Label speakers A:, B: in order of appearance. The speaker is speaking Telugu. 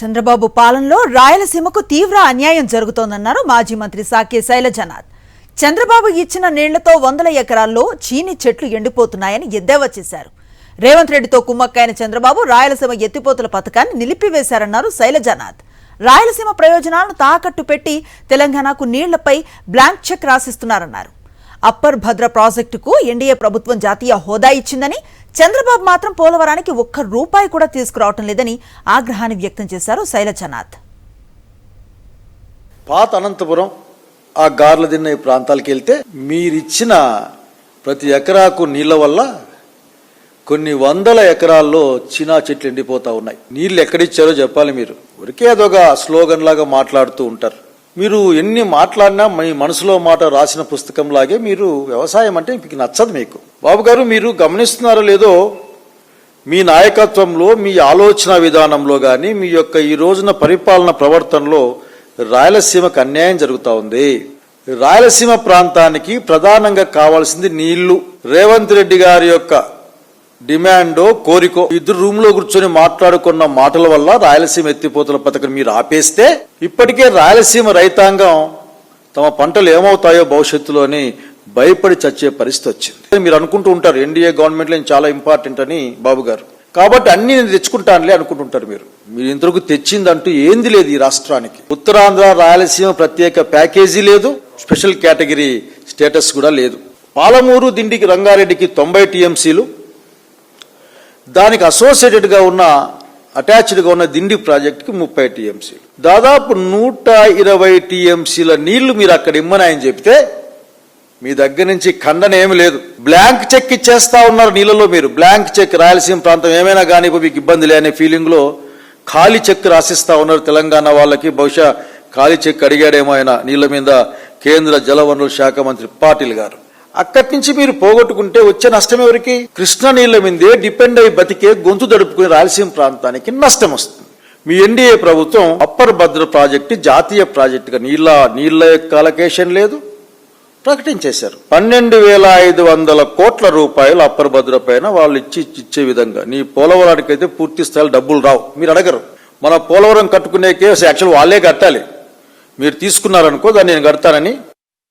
A: చంద్రబాబు పాలనలో రాయలసీమకు తీవ్ర అన్యాయం జరుగుతోందన్నారు మాజీ మంత్రి సాకే శైలజనాథ్. చంద్రబాబు ఇచ్చిన నీళ్లతో 100 ఎకరాల్లో చీని చెట్లు ఎండిపోతున్నాయని ఎద్దేవా చేశారు. రేవంత్ రెడ్డితో కుమ్మక్కైన చంద్రబాబు రాయలసీమ ఎత్తిపోతల పథకాన్ని నిలిపివేశారన్నారు శైలజనాథ్. రాయలసీమ ప్రయోజనాలను తాకట్టు పెట్టి తెలంగాణకు నీళ్లపై బ్లాంక్ చెక్ రాసిస్తున్నారన్నారు. అప్పర్ భద్ర ప్రాజెక్టుకు ఎన్డీఏ ప్రభుత్వం జాతీయ హోదా ఇచ్చిందని, చంద్రబాబు మాత్రం పోలవరానికి ₹1 కూడా తీసుకురావటం లేదని ఆగ్రహాన్ని వ్యక్తం చేశారు శైలజనాథ్.
B: పాత అనంతపురం ఆ గార్ల దిన్న ఈ ప్రాంతాలకు వెళ్తే మీరిచ్చిన ప్రతి ఎకరాకు నీళ్ల వల్ల కొన్ని 100 ఎకరాల్లో చినా చెట్లు ఎండిపోతా ఉన్నాయి. నీళ్లు ఎక్కడిచ్చారో చెప్పాలి. మీరు ఊరికే అదొక స్లోగన్ లాగా మాట్లాడుతూ ఉంటారు. మీరు ఎన్ని మాట్లాడినా మీ మనసులో మాట రాసిన పుస్తకం లాగే మీరు వ్యవసాయం అంటే మీకు నచ్చదు. మీకు బాబు గారు, మీరు గమనిస్తున్నారో లేదో, మీ నాయకత్వంలో మీ ఆలోచన విధానంలో కానీ మీ యొక్క ఈ రోజున పరిపాలన ప్రవర్తనలో రాయలసీమకు అన్యాయం జరుగుతూ ఉంది. రాయలసీమ ప్రాంతానికి ప్రధానంగా కావాల్సింది నీళ్లు. రేవంత్ రెడ్డి గారి యొక్క డిమాండో కోరికో ఇద్దరు రూమ్ లో కూర్చొని మాట్లాడుకున్న మాటల వల్ల రాయలసీమ ఎత్తిపోతల పథకం మీరు ఆపేస్తే ఇప్పటికే రాయలసీమ రైతాంగం తమ పంటలు ఏమవుతాయో భవిష్యత్తులో అని భయపడి చచ్చే పరిస్థితి వచ్చింది. మీరు అనుకుంటూ ఉంటారు ఎన్డీఏ గవర్నమెంట్ లో చాలా ఇంపార్టెంట్ అని బాబు గారు, కాబట్టి అన్ని నేను తెచ్చుకుంటానులే అనుకుంటుంటారు. మీరు ఇంతవరకు తెచ్చిందంటూ ఏంది లేదు ఈ రాష్ట్రానికి. ఉత్తరాంధ్ర రాయలసీమ ప్రత్యేక ప్యాకేజీ లేదు, స్పెషల్ కేటగిరీ స్టేటస్ కూడా లేదు. పాలమూరు దిండికి రంగారెడ్డికి 90 టీఎంసీలు, దానికి అసోసియేటెడ్ గా ఉన్న అటాచ్డ్ గా ఉన్న దిండి ప్రాజెక్టుకి 30 టీఎంసీలు, దాదాపు 120 టీఎంసీల నీళ్లు మీరు అక్కడ ఇమ్మని ఆయన చెప్తే మీ దగ్గర నుంచి ఖండన ఏమి లేదు. బ్లాంక్ చెక్ ఇచ్చేస్తా ఉన్నారు నీళ్ళలో. మీరు బ్లాంక్ చెక్, రాయలసీమ ప్రాంతం ఏమైనా కానీ మీకు ఇబ్బంది లేని ఫీలింగ్ లో ఖాళీ చెక్ రాసిస్తా ఉన్నారు తెలంగాణ వాళ్ళకి. బహుశా ఖాళీ చెక్ అడిగాడేమో ఆయన నీళ్ల మీద కేంద్ర జలవనరుల శాఖ మంత్రి పాటిల్ గారు. అక్కడి నుంచి మీరు పోగొట్టుకుంటే వచ్చే నష్టం ఎవరికి? కృష్ణ నీళ్ల మీదే డిపెండ్ అయి బతికే గొంతు దడుపుకునే రాయలసీమ ప్రాంతానికి నష్టం వస్తుంది. మీ ఎన్డీఏ ప్రభుత్వం అప్పర్ భద్ర ప్రాజెక్టు జాతీయ ప్రాజెక్టుగా నీళ్ల యొక్క అలొకేషన్ లేదు, ప్రకటించేశారు. 12,500 కోట్ల రూపాయలు అప్పర్ భద్ర పైన వాళ్ళు ఇచ్చే విధంగా. నీ పోలవరానికైతే పూర్తి స్థాయిలో డబ్బులు రావు, మీరు అడగరు. మన పోలవరం కట్టుకునేకే యాక్చువల్ వాళ్ళే కట్టాలి. మీరు తీసుకున్నారనుకో దాన్ని నేను కడతానని